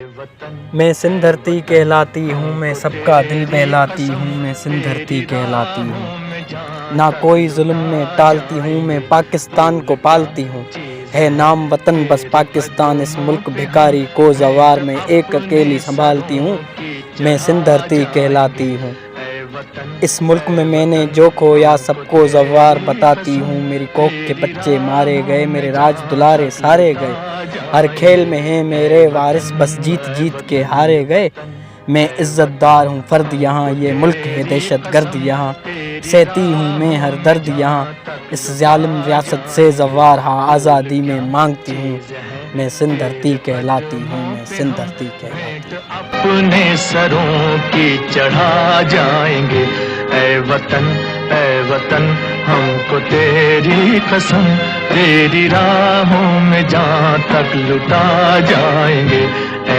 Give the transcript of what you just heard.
मैं सिंध धरती कहलाती हूँ, मैं सबका दिल बहलाती हूँ, मैं सिंध धरती कहलाती हूँ। ना कोई जुल्म में टालती हूँ, मैं पाकिस्तान को पालती हूँ। है नाम वतन बस पाकिस्तान, इस मुल्क भिखारी को जवार में एक अकेली संभालती हूँ। मैं सिंध धरती कहलाती हूँ। इस मुल्क में मैंने जो खोया सबको जवार बताती हूँ। मेरी कोख के बच्चे मारे गए, मेरे राज दुलारे सारे गए। हर खेल में हैं मेरे वारिस, बस जीत जीत के हारे गए। मैं इज़्ज़तदार हूँ फ़र्द यहाँ, ये मुल्क है दहशत गर्द यहाँ। सहती हूँ मैं हर दर्द यहाँ, इस ज़ालिम रियासत से ज़वार हाँ आज़ादी में मांगती हूँ। मैं सिंध धरती कहलाती हूँ, मैं सिंध धरती कहलाती हूँ। अपने सरों की चढ़ा जाएंगे ऐ वतन हमको तेरी कसम, तेरी राहों में जहाँ तक लुटा जाएंगे।